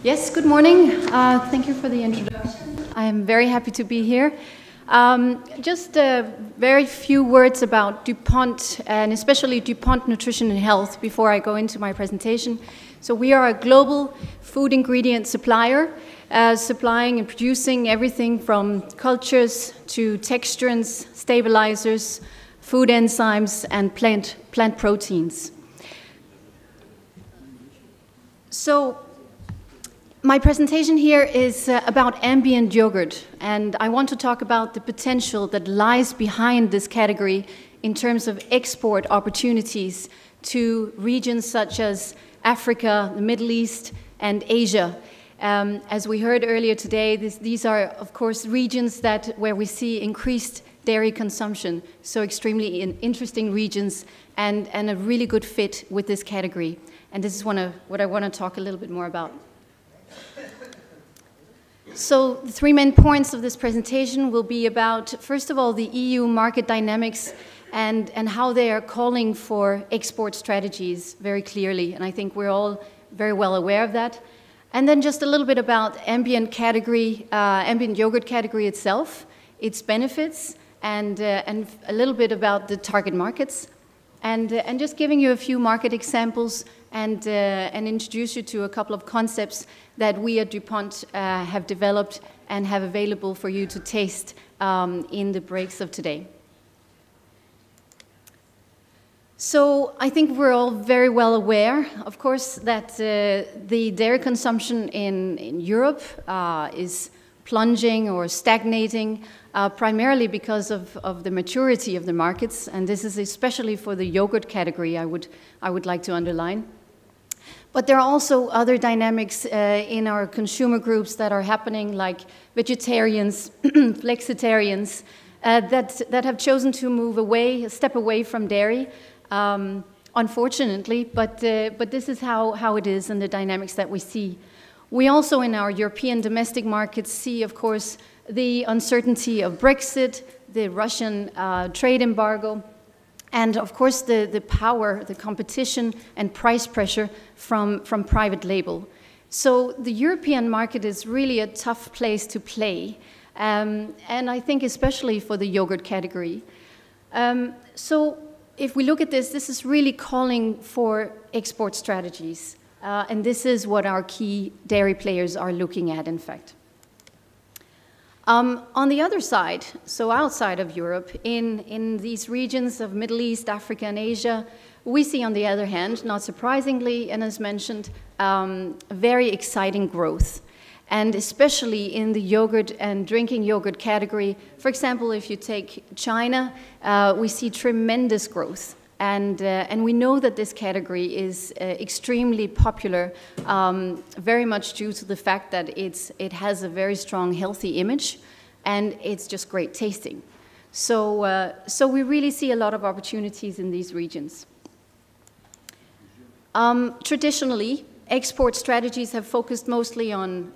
Yes, good morning. Thank you for the introduction. I am very happy to be here. Just a very few words about DuPont, and especially DuPont Nutrition and Health, before I go into my presentation. So we are a global food ingredient supplier, supplying and producing everything from cultures to texturants, stabilizers, food enzymes, and plant proteins. So my presentation here is about ambient yogurt, and I want to talk about the potential that lies behind this category in terms of export opportunities to regions such as Africa, the Middle East, and Asia. As we heard earlier today, these are, of course, regions where we see increased dairy consumption, so extremely interesting regions and a really good fit with this category. And this is what I want to talk a little bit more about. So the three main points of this presentation will be about, first of all, the EU market dynamics and how they are calling for export strategies very clearly. And I think we're all very well aware of that. And then just a little bit about ambient yogurt category itself, its benefits, and a little bit about the target markets. And just giving you a few market examples and introduce you to a couple of concepts that we at DuPont have developed and have available for you to taste in the breaks of today. So I think we're all very well aware, of course, that the dairy consumption in Europe is plunging or stagnating, primarily because of the maturity of the markets, and this is especially for the yogurt category I would like to underline. But there are also other dynamics in our consumer groups that are happening, like vegetarians, flexitarians, that have chosen to move away, step away from dairy, unfortunately, but this is how it is and the dynamics that we see. We also, in our European domestic markets, see, of course, the uncertainty of Brexit, the Russian trade embargo, and of course the power, the competition and price pressure from private label. So the European market is really a tough place to play, and I think especially for the yogurt category. So if we look at this is really calling for export strategies, and this is what our key dairy players are looking at, in fact. On the other side, so outside of Europe, in these regions of Middle East, Africa, and Asia, we see, on the other hand, not surprisingly, and as mentioned, very exciting growth. And especially in the yogurt and drinking yogurt category, for example, if you take China, we see tremendous growth. And we know that this category is extremely popular, very much due to the fact that it has a very strong healthy image, and it's just great tasting. So we really see a lot of opportunities in these regions. Traditionally, export strategies have focused mostly on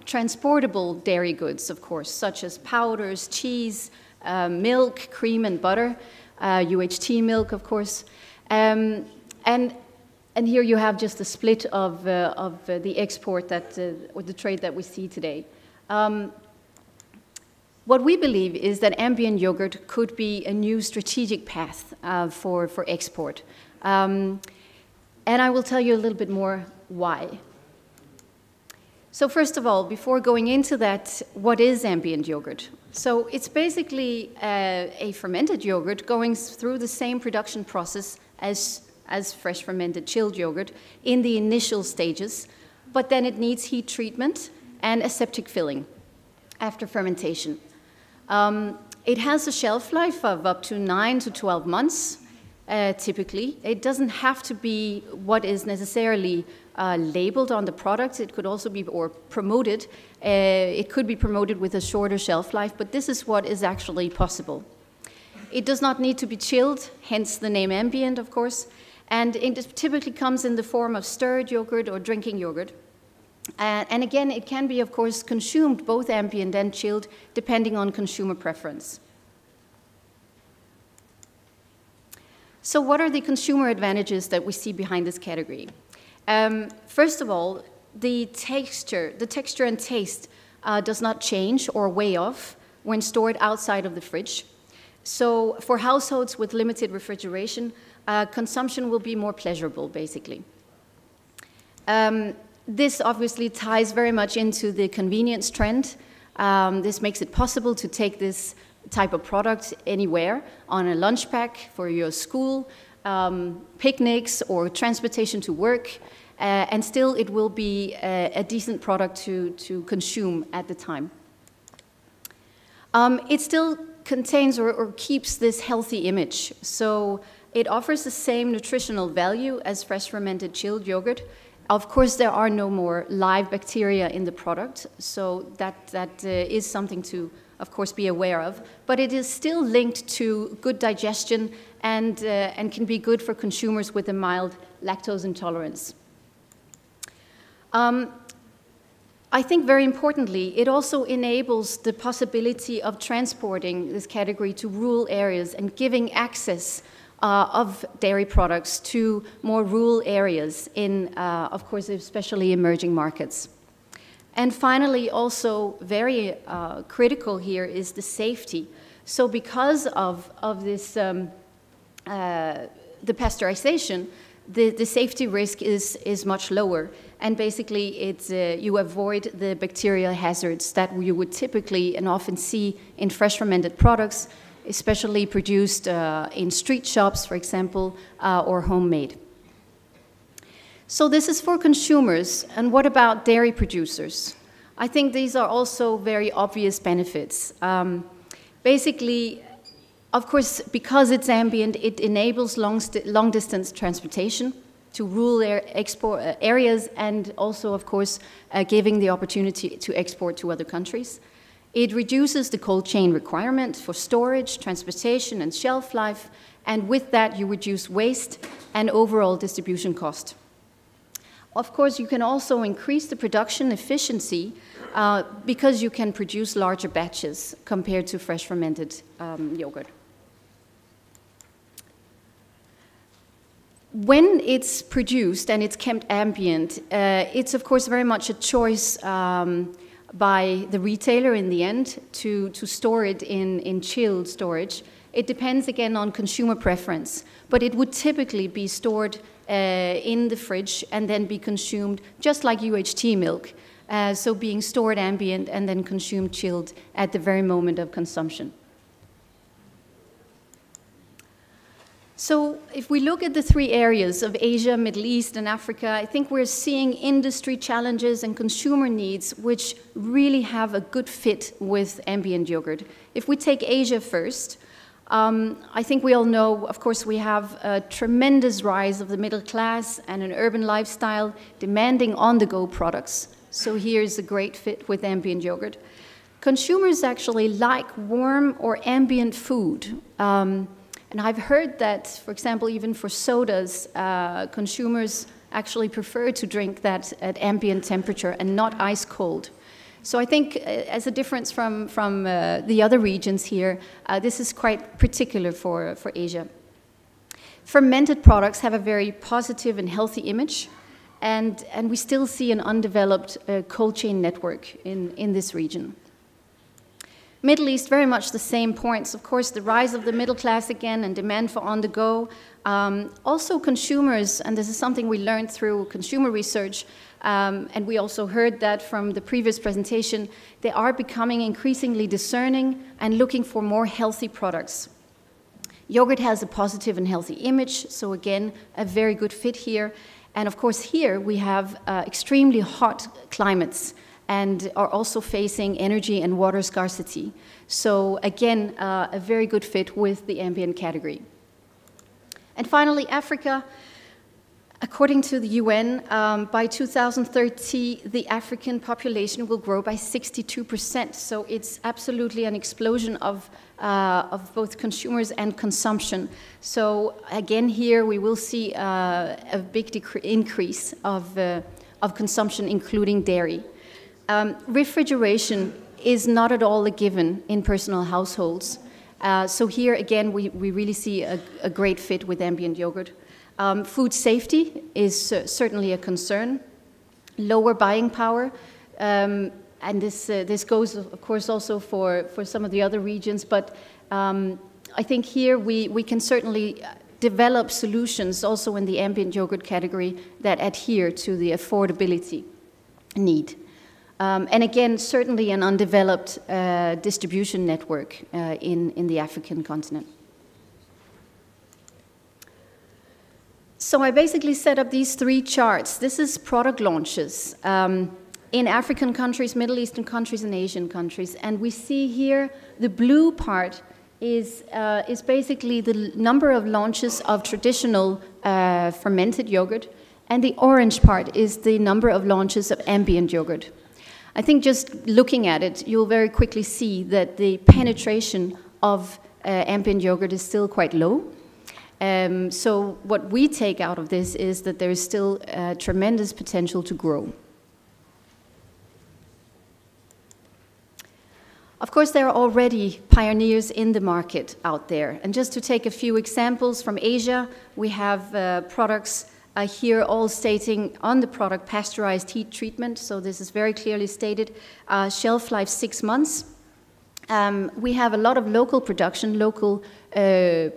transportable dairy goods, of course, such as powders, cheese, milk, cream, and butter. UHT milk, of course, and here you have just a split of the export or the trade that we see today. What we believe is that ambient yogurt could be a new strategic path for export, and I will tell you a little bit more why. So first of all, before going into that, what is ambient yogurt? So it's basically a fermented yogurt going through the same production process as fresh fermented chilled yogurt in the initial stages, but then it needs heat treatment and aseptic filling after fermentation. It has a shelf life of up to 9 to 12 months, typically. It doesn't have to be what is necessarily labeled on the product. It could also be, or promoted, it could be promoted with a shorter shelf life, but this is what is actually possible. It does not need to be chilled, hence the name ambient, of course, and it typically comes in the form of stirred yogurt or drinking yogurt. And again, it can be, of course, consumed both ambient and chilled, depending on consumer preference. So what are the consumer advantages that we see behind this category? First of all, the texture and taste does not change or weigh off when stored outside of the fridge. So for households with limited refrigeration, consumption will be more pleasurable, basically. This obviously ties very much into the convenience trend. This makes it possible to take this type of product anywhere on a lunch pack for your school, picnics or transportation to work, and still it will be a decent product to consume at the time. It still contains or keeps this healthy image, so it offers the same nutritional value as fresh fermented chilled yogurt. Of course, there are no more live bacteria in the product, so that is something to, of course, be aware of. But it is still linked to good digestion and can be good for consumers with a mild lactose intolerance. I think very importantly, it also enables the possibility of transporting this category to rural areas and giving access of dairy products to more rural areas in, of course, especially emerging markets. And finally, also very critical here is the safety. So because of this, the pasteurization, the safety risk is much lower. And basically, it's, you avoid the bacterial hazards that you would typically and often see in fresh fermented products, especially produced in street shops, for example, or homemade. So this is for consumers, and what about dairy producers? I think these are also very obvious benefits. Basically, of course, because it's ambient, it enables long-distance transportation to rural areas and also, of course, giving the opportunity to export to other countries. It reduces the cold chain requirement for storage, transportation, and shelf life, and with that, you reduce waste and overall distribution cost. Of course, you can also increase the production efficiency because you can produce larger batches compared to fresh fermented yogurt. When it's produced and it's kept ambient, it's of course very much a choice by the retailer in the end to store it in chilled storage. It depends again on consumer preference, but it would typically be stored in the fridge and then be consumed just like UHT milk, so being stored ambient and then consumed chilled at the very moment of consumption. So if we look at the three areas of Asia, Middle East, and Africa, I think we're seeing industry challenges and consumer needs which really have a good fit with ambient yogurt. If we take Asia first, I think we all know, of course, we have a tremendous rise of the middle class and an urban lifestyle demanding on-the-go products. So here's a great fit with ambient yogurt. Consumers actually like warm or ambient food. And I've heard that, for example, even for sodas, consumers actually prefer to drink that at ambient temperature and not ice cold. So I think as a difference from the other regions here, this is quite particular for Asia. Fermented products have a very positive and healthy image, and we still see an undeveloped cold chain network in this region. Middle East, very much the same points. Of course, the rise of the middle class again and demand for on-the-go. Also consumers, and this is something we learned through consumer research, and we also heard that from the previous presentation, they are becoming increasingly discerning and looking for more healthy products. Yogurt has a positive and healthy image, so again, a very good fit here. And of course, here we have extremely hot climates and are also facing energy and water scarcity. So again, a very good fit with the ambient category. And finally, Africa. According to the UN, by 2030, the African population will grow by 62%. So it's absolutely an explosion of both consumers and consumption. So again, here we will see a big increase of consumption, including dairy. Refrigeration is not at all a given in personal households. So here again, we really see a great fit with ambient yogurt. Food safety is certainly a concern. lower buying power. And this goes, of course, also for some of the other regions. But I think here we can certainly develop solutions also in the ambient yogurt category that adhere to the affordability need. And again, certainly an undeveloped distribution network in the African continent. So I basically set up these 3 charts. This is product launches in African countries, Middle Eastern countries, and Asian countries. And we see here the blue part is basically the number of launches of traditional fermented yogurt, and the orange part is the number of launches of ambient yogurt. I think just looking at it, you'll very quickly see that the penetration of ambient yogurt is still quite low. So what we take out of this is that there is still tremendous potential to grow. Of course, there are already pioneers in the market out there. And just to take a few examples from Asia, we have products here all stating on the product pasteurized heat treatment. So this is very clearly stated. Shelf life 6 months. We have a lot of local production, local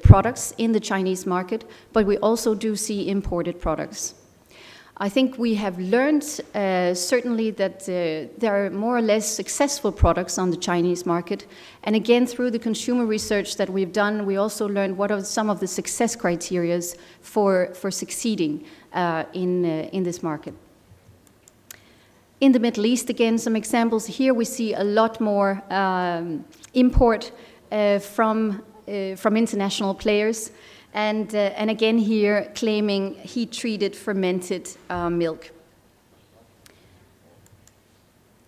products in the Chinese market, but we also do see imported products. I think we have learned certainly that there are more or less successful products on the Chinese market. And again, through the consumer research that we've done, we also learned what are some of the success criteria for succeeding in this market. In the Middle East, again, some examples. Here we see a lot more import from international players. And again here, claiming heat-treated fermented milk.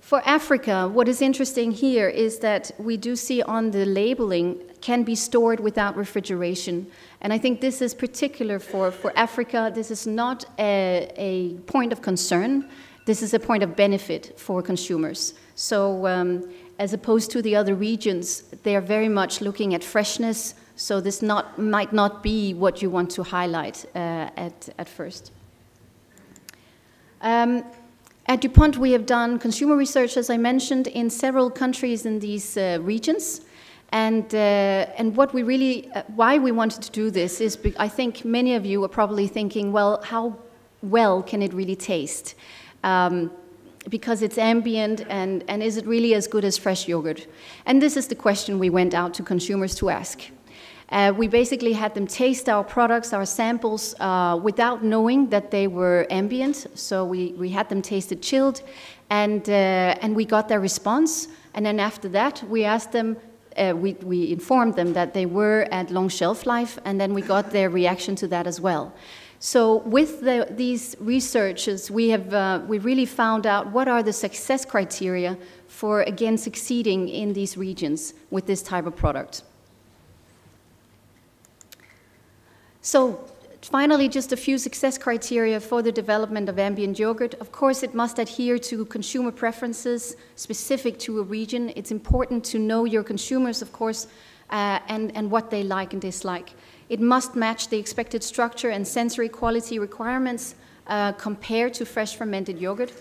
For Africa, what is interesting here is that we do see on the labeling, can be stored without refrigeration. And I think this is particular for Africa. This is not a point of concern. This is a point of benefit for consumers. So as opposed to the other regions, they are very much looking at freshness. So this might not be what you want to highlight at first. At DuPont, we have done consumer research, as I mentioned, in several countries in these regions. And what we really, why we wanted to do this is, I think many of you are probably thinking, well, how well can it really taste? Because it's ambient, and is it really as good as fresh yogurt? And this is the question we went out to consumers to ask. We basically had them taste our products, our samples, without knowing that they were ambient. So we had them taste it chilled, and we got their response. And then after that, we asked them, we informed them that they were at long shelf life, and then we got their reaction to that as well. So with these researches, we really found out what are the success criteria for, again, succeeding in these regions with this type of product. So finally, just a few success criteria for the development of ambient yogurt. Of course, it must adhere to consumer preferences specific to a region. It's important to know your consumers, of course, and what they like and dislike. It must match the expected structure and sensory quality requirements compared to fresh fermented yogurt.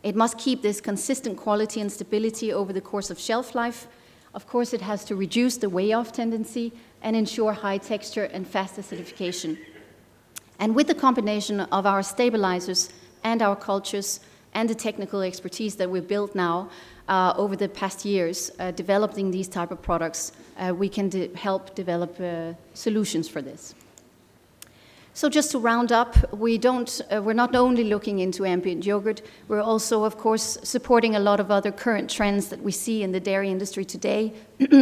It must keep this consistent quality and stability over the course of shelf life. Of course, it has to reduce the weigh-off tendency and ensure high texture and fast acidification. And with the combination of our stabilizers and our cultures and the technical expertise that we've built now over the past years, developing these type of products, we can help develop solutions for this. So just to round up, we're not only looking into ambient yogurt, we're also, of course, supporting a lot of other current trends that we see in the dairy industry today,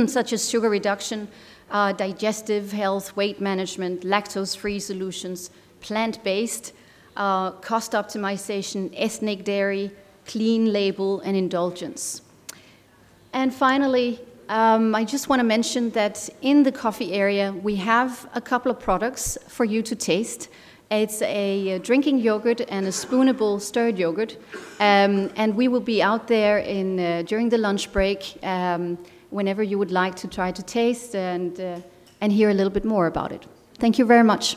such as sugar reduction, digestive health, weight management, lactose-free solutions, plant-based, cost optimization, ethnic dairy, clean label, and indulgence. And finally, I just want to mention that in the coffee area, we have a couple of products for you to taste. It's a drinking yogurt and a spoonable stirred yogurt. And we will be out there during the lunch break whenever you would like to try to taste and hear a little bit more about it. Thank you very much.